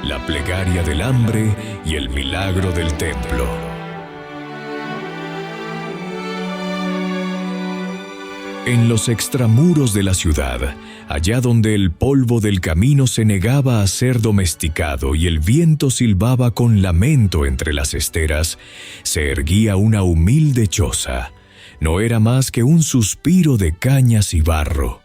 la plegaria del hambre y el milagro del templo. En los extramuros de la ciudad, allá donde el polvo del camino se negaba a ser domesticado y el viento silbaba con lamento entre las esteras, se erguía una humilde choza. No era más que un suspiro de cañas y barro.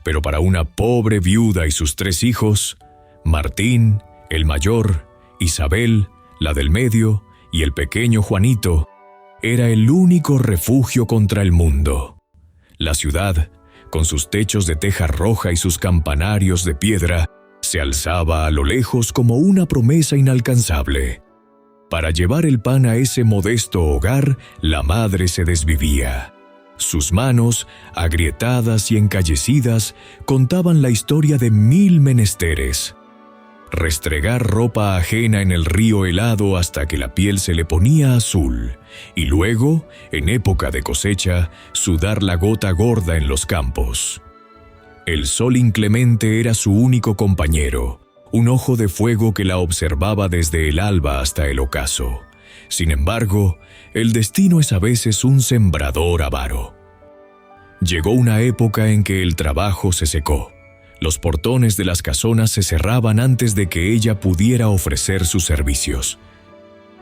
Pero para una pobre viuda y sus 3 hijos, Martín, el mayor, Isabel, la del medio, y el pequeño Juanito, era el único refugio contra el mundo. La ciudad, con sus techos de teja roja y sus campanarios de piedra, se alzaba a lo lejos como una promesa inalcanzable. Para llevar el pan a ese modesto hogar, la madre se desvivía. Sus manos, agrietadas y encallecidas, contaban la historia de 1000 menesteres. Restregar ropa ajena en el río helado hasta que la piel se le ponía azul, y luego, en época de cosecha, sudar la gota gorda en los campos. El sol inclemente era su único compañero, un ojo de fuego que la observaba desde el alba hasta el ocaso. Sin embargo, el destino es a veces un sembrador avaro. Llegó una época en que el trabajo se secó. Los portones de las casonas se cerraban antes de que ella pudiera ofrecer sus servicios.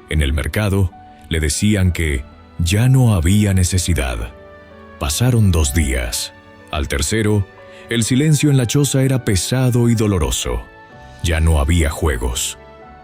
En el mercado le decían que ya no había necesidad. Pasaron 2 días. Al tercero, el silencio en la choza era pesado y doloroso. Ya no había juegos.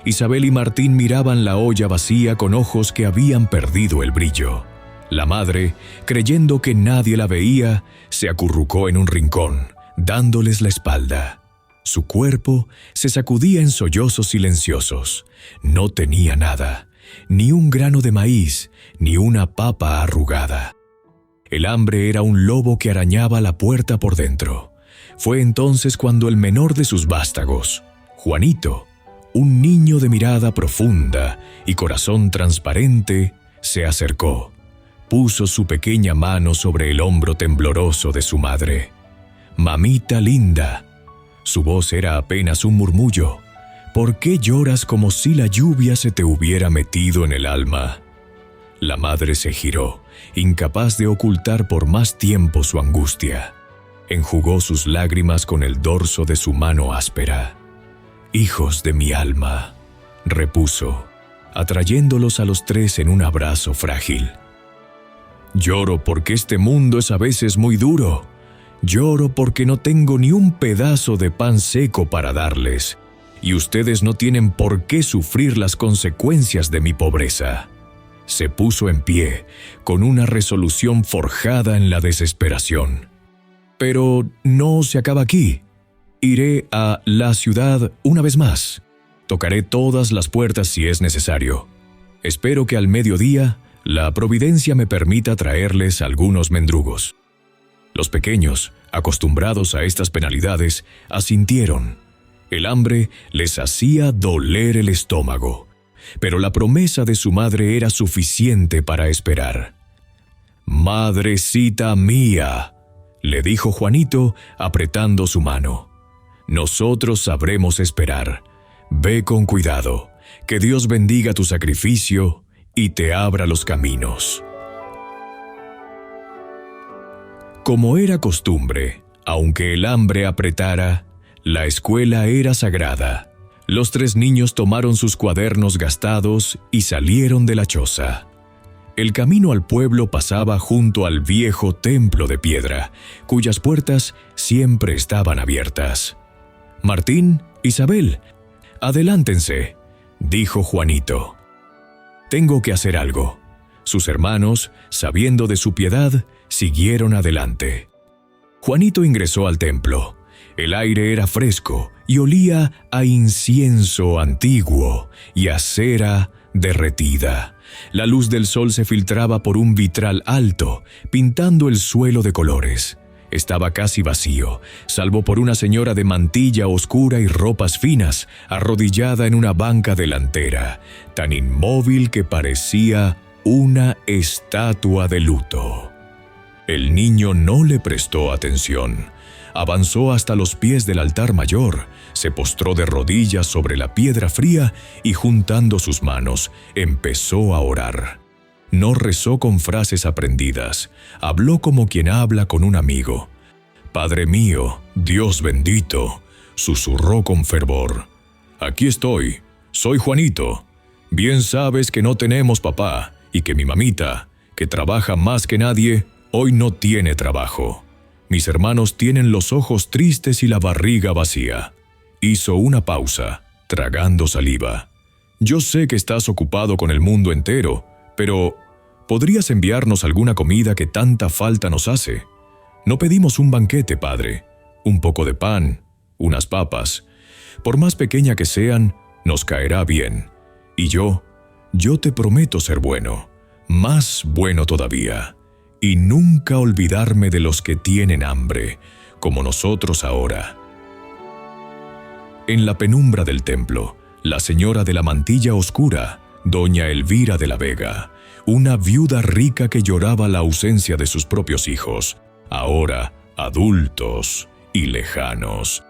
Isabel y Martín miraban la olla vacía con ojos que habían perdido el brillo. La madre, creyendo que nadie la veía, se acurrucó en un rincón, dándoles la espalda. Su cuerpo se sacudía en sollozos silenciosos. No tenía nada, ni un grano de maíz, ni una papa arrugada. El hambre era un lobo que arañaba la puerta por dentro. Fue entonces cuando el menor de sus vástagos, Juanito, un niño de mirada profunda y corazón transparente, se acercó. Puso su pequeña mano sobre el hombro tembloroso de su madre. «Mamita linda». Su voz era apenas un murmullo. «¿Por qué lloras como si la lluvia se te hubiera metido en el alma?». La madre se giró, incapaz de ocultar por más tiempo su angustia. Enjugó sus lágrimas con el dorso de su mano áspera. «Hijos de mi alma», repuso, atrayéndolos a los 3 en un abrazo frágil. «Lloro porque este mundo es a veces muy duro. Lloro porque no tengo ni un pedazo de pan seco para darles, y ustedes no tienen por qué sufrir las consecuencias de mi pobreza». Se puso en pie, con una resolución forjada en la desesperación. «Pero no se acaba aquí. Iré a la ciudad una vez más. Tocaré todas las puertas si es necesario. Espero que al mediodía la providencia me permita traerles algunos mendrugos». Los pequeños, acostumbrados a estas penalidades, asintieron. El hambre les hacía doler el estómago, pero la promesa de su madre era suficiente para esperar. «Madrecita mía», le dijo Juanito, apretando su mano, «nosotros sabremos esperar. Ve con cuidado, que Dios bendiga tu sacrificio y te abra los caminos». Como era costumbre, aunque el hambre apretara, la escuela era sagrada. Los 3 niños tomaron sus cuadernos gastados y salieron de la choza. El camino al pueblo pasaba junto al viejo templo de piedra, cuyas puertas siempre estaban abiertas. «Martín, Isabel, adelántense», dijo Juanito. «Tengo que hacer algo». Sus hermanos, sabiendo de su piedad, siguieron adelante. Juanito ingresó al templo. El aire era fresco y olía a incienso antiguo y a cera derretida. La luz del sol se filtraba por un vitral alto, pintando el suelo de colores. Estaba casi vacío, salvo por una señora de mantilla oscura y ropas finas, arrodillada en una banca delantera, tan inmóvil que parecía una estatua de luto. El niño no le prestó atención. avanzó hasta los pies del altar mayor, se postró de rodillas sobre la piedra fría y juntando sus manos, empezó a orar. No rezó con frases aprendidas, habló como quien habla con un amigo. «Padre mío, Dios bendito», susurró con fervor. «Aquí estoy, soy Juanito. Bien sabes que no tenemos papá y que mi mamita, que trabaja más que nadie, hoy no tiene trabajo. Mis hermanos tienen los ojos tristes y la barriga vacía». Hizo una pausa, tragando saliva. «Yo sé que estás ocupado con el mundo entero, pero ¿podrías enviarnos alguna comida que tanta falta nos hace? No pedimos un banquete, padre. Un poco de pan, unas papas. Por más pequeña que sean, nos caerá bien. Y yo te prometo ser bueno, más bueno todavía, y nunca olvidarme de los que tienen hambre, como nosotros ahora». En la penumbra del templo, la señora de la mantilla oscura, doña Elvira de la Vega, una viuda rica que lloraba la ausencia de sus propios hijos, ahora adultos y lejanos.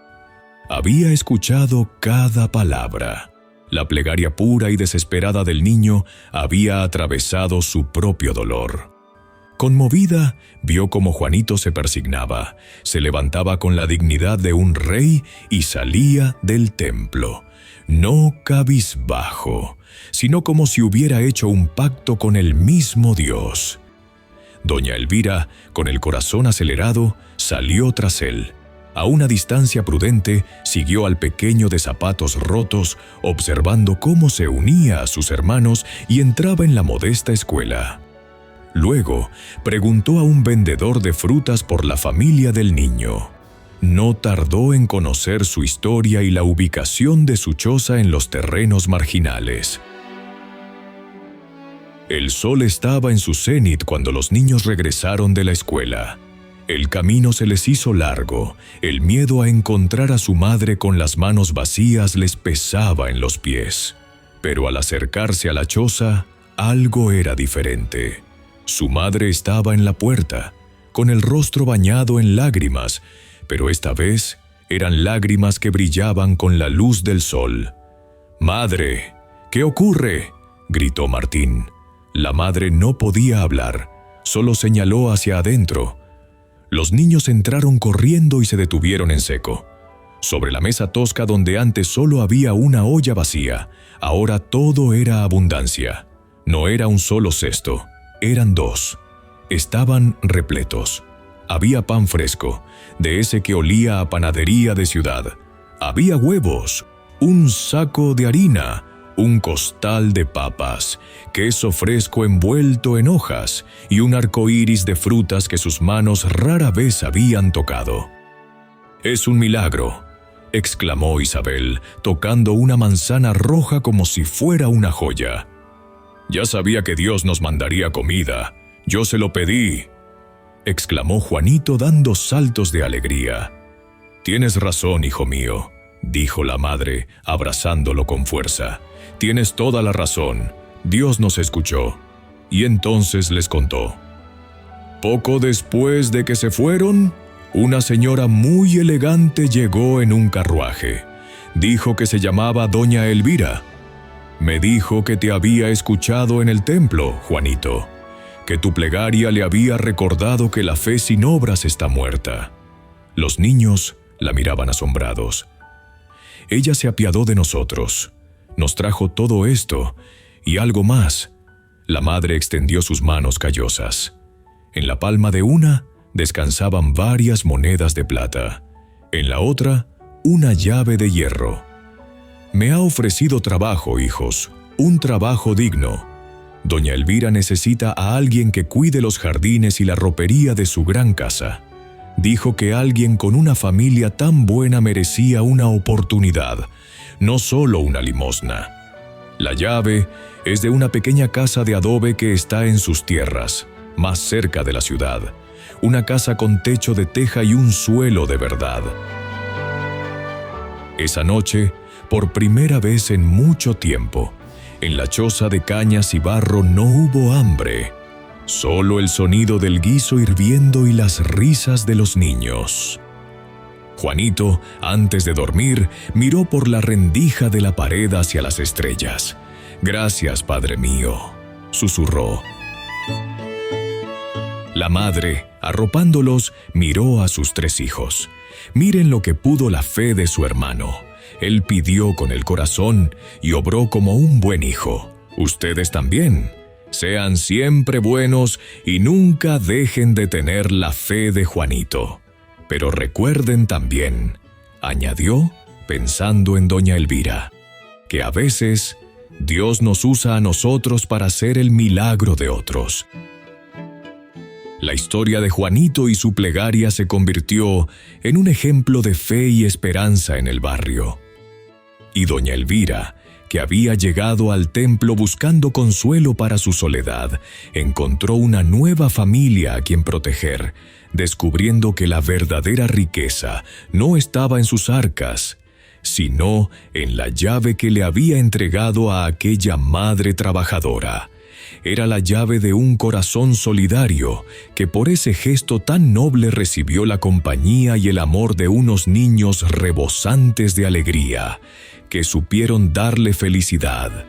Había escuchado cada palabra. La plegaria pura y desesperada del niño había atravesado su propio dolor. Conmovida, vio cómo Juanito se persignaba, se levantaba con la dignidad de un rey y salía del templo, no cabizbajo, sino como si hubiera hecho un pacto con el mismo Dios. Doña Elvira, con el corazón acelerado, salió tras él. A una distancia prudente, siguió al pequeño de zapatos rotos, observando cómo se unía a sus hermanos y entraba en la modesta escuela. Luego, preguntó a un vendedor de frutas por la familia del niño. No tardó en conocer su historia y la ubicación de su choza en los terrenos marginales. El sol estaba en su cenit cuando los niños regresaron de la escuela. El camino se les hizo largo, el miedo a encontrar a su madre con las manos vacías les pesaba en los pies. Pero al acercarse a la choza, algo era diferente. Su madre estaba en la puerta, con el rostro bañado en lágrimas, pero esta vez eran lágrimas que brillaban con la luz del sol. «Madre, ¿qué ocurre?», gritó Martín. La madre no podía hablar, solo señaló hacia adentro. Los niños entraron corriendo y se detuvieron en seco. Sobre la mesa tosca donde antes solo había una olla vacía, ahora todo era abundancia. No era un solo cesto, eran dos. Estaban repletos. Había pan fresco, de ese que olía a panadería de ciudad. Había huevos, un saco de harina, un costal de papas, queso fresco envuelto en hojas y un arco iris de frutas que sus manos rara vez habían tocado. «Es un milagro», exclamó Isabel, tocando una manzana roja como si fuera una joya. «Ya sabía que Dios nos mandaría comida. Yo se lo pedí», exclamó Juanito dando saltos de alegría. «Tienes razón, hijo mío», dijo la madre, abrazándolo con fuerza. «Tienes toda la razón. Dios nos escuchó». Y entonces les contó. Poco después de que se fueron, una señora muy elegante llegó en un carruaje. Dijo que se llamaba doña Elvira. «Me dijo que te había escuchado en el templo, Juanito, que tu plegaria le había recordado que la fe sin obras está muerta». Los niños la miraban asombrados. Ella se apiadó de nosotros, nos trajo todo esto y algo más. La madre extendió sus manos callosas. En la palma de una descansaban varias monedas de plata, en la otra una llave de hierro. «Me ha ofrecido trabajo, hijos, un trabajo digno. Doña Elvira necesita a alguien que cuide los jardines y la ropería de su gran casa. Dijo que alguien con una familia tan buena merecía una oportunidad, no solo una limosna. La llave es de una pequeña casa de adobe que está en sus tierras, más cerca de la ciudad, una casa con techo de teja y un suelo de verdad». Esa noche, por primera vez en mucho tiempo, en la choza de cañas y barro no hubo hambre, solo el sonido del guiso hirviendo y las risas de los niños. Juanito, antes de dormir, miró por la rendija de la pared hacia las estrellas. «Gracias, Padre mío», susurró. La madre, arropándolos, miró a sus 3 hijos. Miren lo que pudo la fe de su hermano. Él pidió con el corazón y obró como un buen hijo. Ustedes también. Sean siempre buenos y nunca dejen de tener la fe de Juanito. Pero recuerden también, añadió, pensando en doña Elvira, que a veces Dios nos usa a nosotros para hacer el milagro de otros. La historia de Juanito y su plegaria se convirtió en un ejemplo de fe y esperanza en el barrio. Y doña Elvira, que había llegado al templo buscando consuelo para su soledad, encontró una nueva familia a quien proteger, descubriendo que la verdadera riqueza no estaba en sus arcas, sino en la llave que le había entregado a aquella madre trabajadora. Era la llave de un corazón solidario que por ese gesto tan noble recibió la compañía y el amor de unos niños rebosantes de alegría, que supieron darle felicidad